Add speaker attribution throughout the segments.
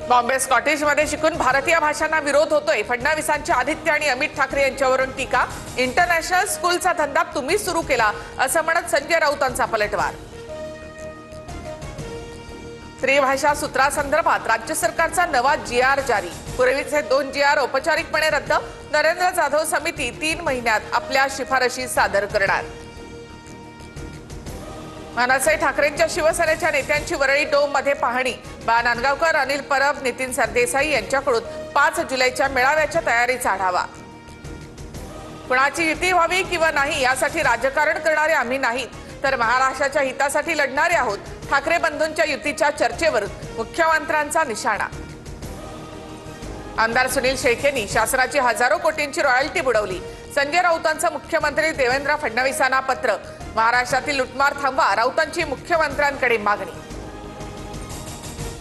Speaker 1: बॉम्बे स्कॉटिशमध्ये शिकून भारतीय भाषांना विरोध होतोय। फडणवीसांची आदित्य आणि अमित ठाकरे यांच्यावरून टीका। इंटरनॅशनल स्कूलचा धंदा तुम्ही सुरू केला असं म्हणत संजय राऊतांचा पलटवार। त्रिभाषा सूत्रासंदर्भात राज्य सरकारचा नवा जीआर जारी। पूर्वीचे 2 जीआर औपचारिकपणे रद्द। नरेंद्र जाधव समिती 3 महिन्यात आपल्या शिफारशी सादर करणार। मनसे ठाकरेंच्या शिवसेनेच्या नेत्यांची वरळी डोममध्ये पाहणी। बा नांदगावकर, अनिल परब, नितीन सरदेसाई यांच्याकडून 5 जुलैच्या मेळाव्याच्या तयारीचा आढावा। कुणाची युती व्हावी किंवा नाही यासाठी राजकारण करणारे आम्ही नाही, तर महाराष्ट्राच्या हितासाठी लढणारे आहोत। ठाकरे बंधूंच्या युतीच्या चर्चेवर मुख्यमंत्र्यांचा निशाणा। आमदार सुनील शेळकेंनी शासनाची हजारो कोटींची रॉयल्टी बुडवली। संजय राऊतांचं मुख्यमंत्री देवेंद्र फडणवीसांना पत्र। महाराष्ट्रातील लुटमार थांबवा, राऊतांची मुख्यमंत्र्यांकडे मागणी।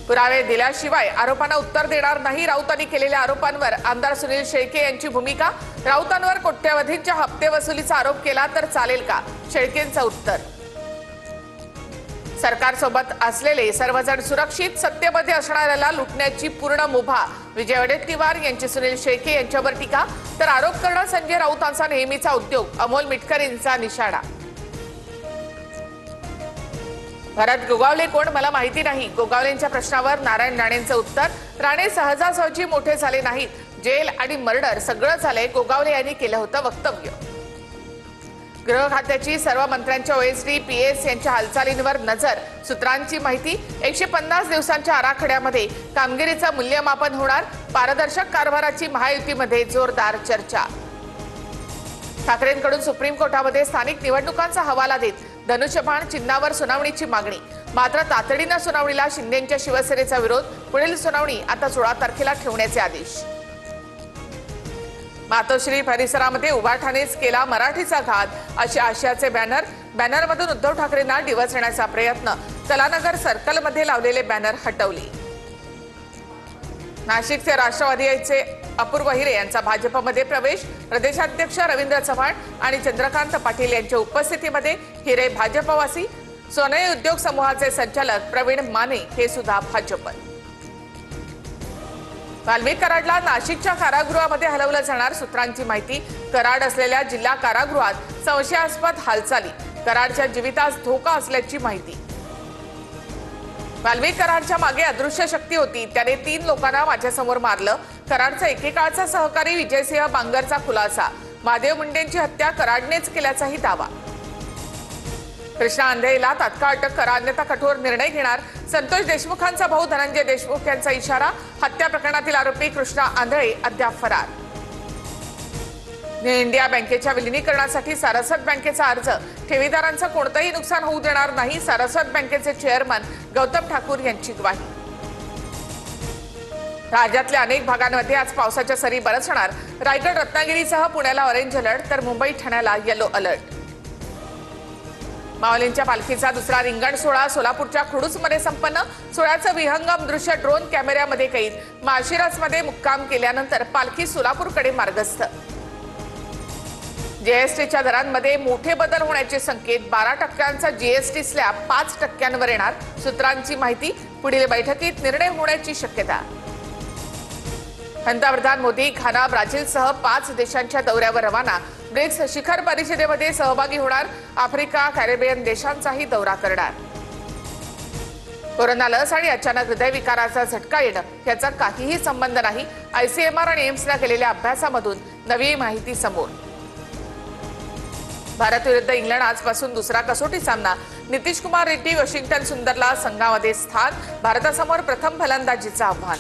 Speaker 1: पुरावे दिल्याशिवाय आरोपांना उत्तर देणार नाही। राऊतांनी केलेल्या आरोपांवर आमदार सुनील शेळके यांची भूमिका। राऊतांवर कोट्यवधींच्या हप्ते वसुलीचा आरोप केला तर चालेल का? शेळकेंचं उत्तर। सरकारसोबत असलेले सर्वजण सुरक्षित, सत्तेमध्ये असणाऱ्याला लुटण्याची पूर्ण मुभा। विजय वडेट्टीवार यांची सुनील शेळके यांच्यावर टीका, तर आरोप करणं संजय राऊतांचा नेहमीचा उद्योग। अमोल मिटकरींचा निशाणा। भरत गोगावले कोण मला माहिती नाही। गोगावलेंच्या प्रश्नावर नारायण राणेंचं उत्तर। राणे सहजासहजी मोठे झाले नाहीत, जेल आणि मर्डर सगळं झालंय। गोगावले यांनी केलं होतं वक्तव्य। गृह खात्याची सर्व मंत्र्यांच्या ओएसडी पीएस यांच्या हालचालींवर नजर। सूत्रांची माहिती, 150 दिवसांच्या आराखड्यामध्ये कामगिरीचं मूल्यमापन होणार। पारदर्शक कारभाराची महायुतीमध्ये जोरदार चर्चा। ठाकरेंकडून सुप्रीम कोर्टामध्ये स्थानिक निवडणुकांचा हवाला देत धनुष्यबाण चिन्हावर सुनावणीची मागणी। मात्र तातडीनं सुनावणीला शिंदेंच्या शिवसेनेचा विरोध। पुढील सुनावणी आता 16 तारखेला ठेवण्याचे आदेश। मातोश्री परिसरामध्ये उभाठाणेच केला मराठीचा घात असे आशयाचे बॅनरमधून उद्धव ठाकरेंना डिवचण्याचा प्रयत्न। कलानगर सर्कलमध्ये लावलेले बॅनर हटवले। नाशिकचे राष्ट्रवादीचे अपूर्व हिरे यांचा भाजपमध्ये प्रवेश। प्रदेशाध्यक्ष रवींद्र चव्हाण आणि चंद्रकांत पाटील यांच्या उपस्थितीमध्ये हिरे भाजपवासी। सोनई उद्योग समूहाचे संचालक प्रवीण माने हे सुद्धा भाजपत। वाल्मिक कराडला नाशिकच्या कारागृहामध्ये हलवलं जाणार। सूत्रांची माहिती, कराड असलेल्या जिल्हा कारागृहात संशयास्पद हालचाली। कराडच्या जीवितास धोका असल्याची माहिती। वाल्मिक कराडच्या मागे अदृश्य शक्ती होती, त्याने 3 लोकांना माझ्यासमोर मारलं। कराडचा एकेकाळचा सहकारी विजयसिंह बांगरचा खुलासा। महादेव मुंडेंची हत्या कराडनेच केल्याचाही दावा। कृष्णा आंधळेला तात्काळ अटक करा, अन्यथा कठोर निर्णय घेणार। संतोष देशमुखांचा भाऊ धनंजय देशमुख यांचा इशारा। हत्या प्रकरणातील आरोपी कृष्णा आंधळे अद्याप फरार। न्यू इंडिया बँकेच्या विलिनीकरणासाठी सारस्वत बँकेचा अर्ज। ठेवीदारांचं कोणतंही नुकसान होऊ देणार नाही, सारस्वत बँकेचे चेअरमन गौतम ठाकूर यांची ग्वाही। राज्यातल्या अनेक भागांमध्ये आज पावसाच्या सरी बरसणार। रायगड रत्नागिरीसह पुण्याला ऑरेंज अलर्ट, तर मुंबई ठाण्याला येलो अलर्ट। माऊलींच्या पालखीचा दुसरा रिंगण सोहळा सोलापूरच्या खुडूसमध्ये संपन्न। सोहळ्याचं विहंगम दृश्य ड्रोन कॅमेऱ्यामध्ये कैद। माळशिरसमध्ये मुक्काम केल्यानंतर पालखी सोलापूरकडे मार्गस्थ। जीएसटीच्या दरांमध्ये मोठे बदल होण्याचे संकेत। 12% जीएसटी स्लॅब 5% येणार। सूत्रांची माहिती, पुढील बैठकीत निर्णय होण्याची शक्यता। पंतप्रधान मोदी घाना, ब्राझीलसह 5 देशांच्या दौऱ्यावर रवाना। ब्रिक्स शिखर परिषदेमध्ये सहभागी होणार। आफ्रिका, कॅरिबियन देशांचाही दौरा करणार। कोरोना लस आणि अचानक हृदयविकाराचा झटका येणं याचा काहीही संबंध नाही। आयसीएमआर आणि एम्सला केलेल्या अभ्यासामधून नवी माहिती समोर। भारत विरुद्ध इंग्लंड आजपासून दुसरा कसोटी सामना। नितीश कुमार रेड्डी, वॉशिंग्टन सुंदरला संघामध्ये स्थान। भारतासमोर प्रथम फलंदाजीचं आव्हान।